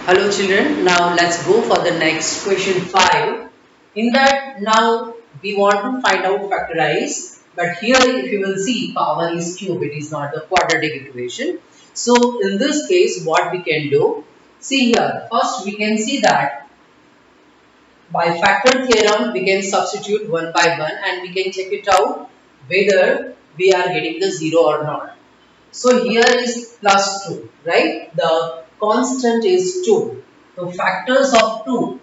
Hello children, now let's go for the next question 5. In that now we want to find out factorize, but here if you will see power is cube, it is not the quadratic equation. So in this case what we can do, see here, first we can see that by factor theorem we can substitute one by one and we can check it out whether we are getting the 0 or not. So here is plus 2, right? The constant is 2. So factors of 2.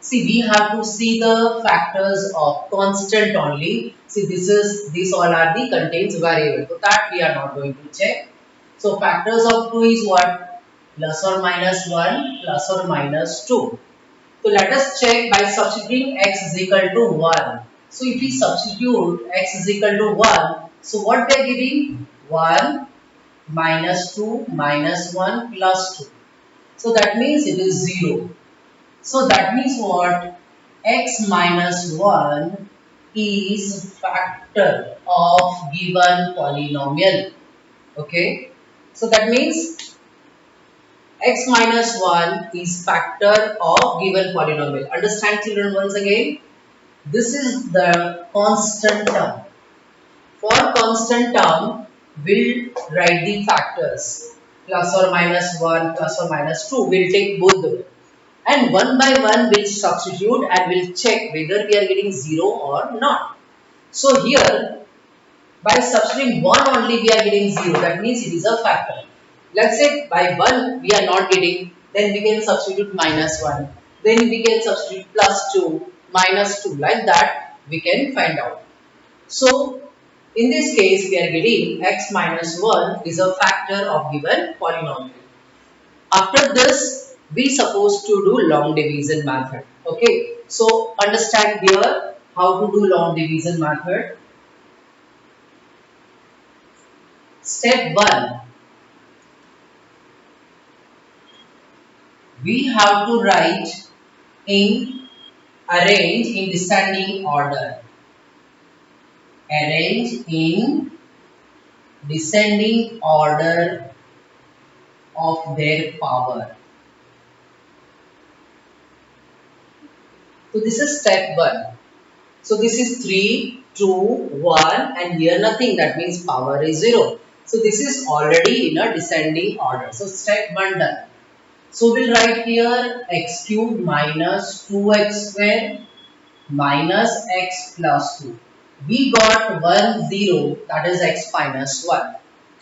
See, we have to see the factors of constant only. See, these all are the contains variable. So that we are not going to check. So factors of 2 is what? Plus or minus 1, plus or minus 2. So let us check by substituting x is equal to 1. So if we substitute x is equal to 1, so what they are giving? 1 minus 2 minus 1 plus 2. So that means it is 0. So that means what? X minus 1 is factor of given polynomial. Okay. So that means x minus 1 is factor of given polynomial. Understand children once again? This is the constant term. For constant term, we'll write the factors plus or minus 1, plus or minus 2. We'll take both the way. And one by one we'll substitute and we'll check whether we are getting 0 or not. So here, by substituting 1 only we are getting 0. That means it is a factor. Let's say by 1 we are not getting, then we can substitute minus 1. Then we can substitute plus 2, minus 2. Like that we can find out. So in this case we are getting x minus 1 is a factor of given polynomial. After this we supposed to do long division method. Okay. So understand here how to do long division method. Step 1. We have to write in arrange in descending order. Arrange in descending order of their power. So this is step 1. So this is 3, 2, 1 and here nothing, that means power is 0. So this is already in a descending order. So step 1 done. So we'll write here x cube minus 2x square minus x plus 2. We got 1 0, that is x minus 1.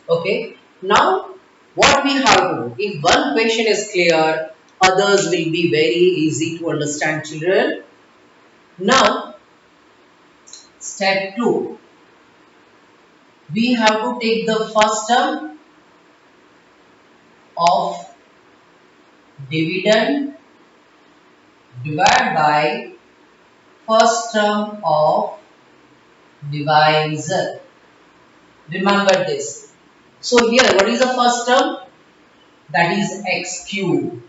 Okay. Now what we have to do, if one question is clear, others will be very easy to understand children. Now step 2. We have to take the first term of dividend divided by first term of divisor. Remember this. So here what is the first term? That is x cube.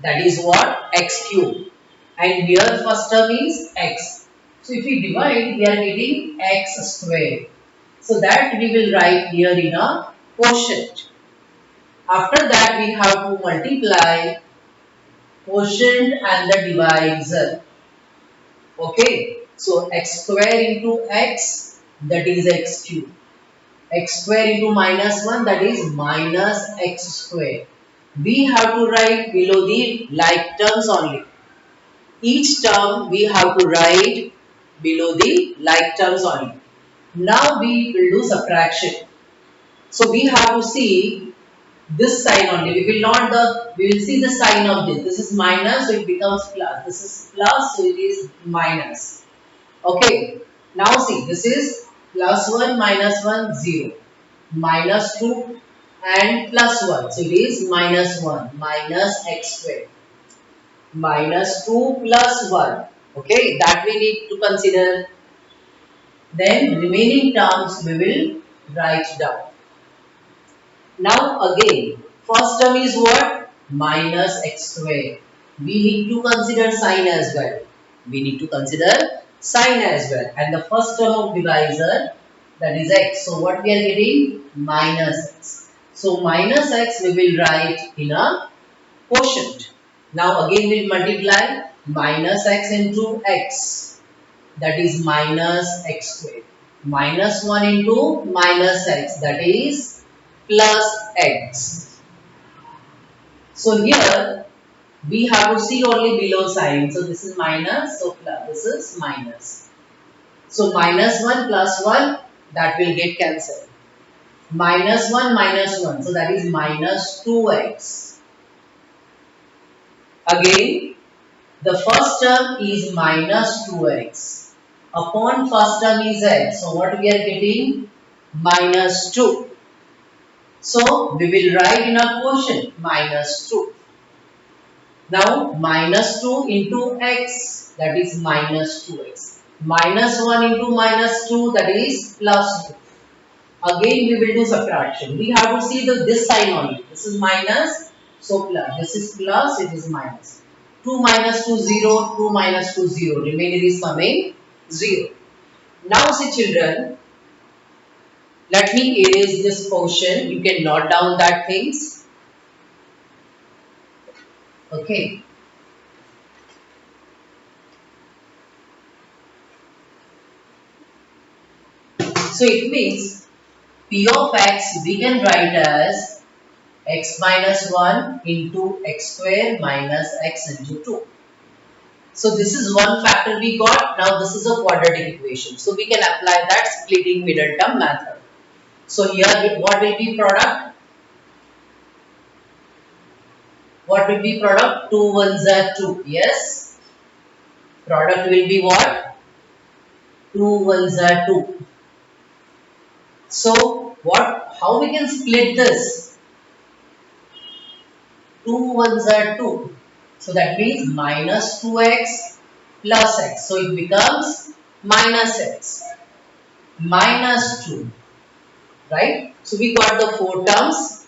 That is what? X cube. And here first term is x. So if we divide, we are getting x square. So that we will write here in a quotient. After that we have to multiply quotient and the divisor. Okay. So x square into x, that is x cube. X square into minus 1, that is minus x square. We have to write below the like terms only. Each term we have to write below the like terms only. Now we will do subtraction. So we have to see this sign only. We will see the sign of this. This is minus, so it becomes plus. This is plus, so it is minus. Okay. Now see, this is plus 1 minus 1 0, minus 2 and plus 1. So it is minus 1 minus x square minus 2 plus 1. Okay, that we need to consider. Then remaining terms we will write down. Now again, first term is what? Minus x square. We need to consider sign as well. We need to consider sign as well. And the first term of divisor, that is x. So what we are getting? Minus x. So minus x we will write in a quotient. Now again we'll multiply minus x into x, that is minus x squared. Minus 1 into minus x, that is plus x. So here we have to see only below sign. So this is minus, so plus, this is minus. So minus 1 plus 1, that will get cancelled. Minus 1, so that is minus 2x. Again, the first term is minus 2x. Upon first term is x. So what we are getting? Minus 2. So we will write in a quotient minus 2. Now minus 2 into x, that is minus 2x. Minus 1 into minus 2, that is plus 2. Again we will do subtraction. We have to see this sign only. This is minus, so plus. This is plus, it is minus. 2 minus 2, 0. 2 minus 2, 0. Remainder is coming 0. Now see children, let me erase this portion. You can note down that things. Okay. So it means P of x we can write as x minus 1 into x square minus x into 2. So this is one factor we got. Now this is a quadratic equation. So we can apply that splitting middle term method. So here what will be product? What will be product? 2 ones are 2. Yes. Product will be what? 2 ones are 2. So what? How we can split this? 2 ones are 2. So that means minus 2x plus x. So it becomes minus x minus 2. Right? So we got the 4 terms.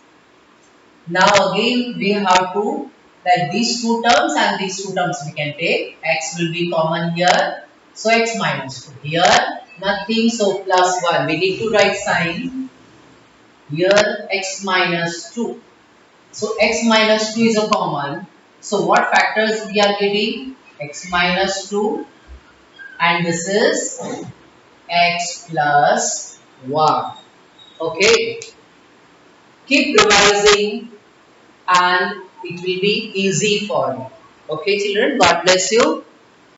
Now again we have to, like these 2 terms and these 2 terms we can take. X will be common here. So x minus 2. Here nothing, so plus 1. We need to write sign. Here x minus 2. So x minus 2 is a common. So what factors we are getting? X minus 2 and this is x plus 1. Okay. Keep revising and it will be easy for you. Okay children, God bless you.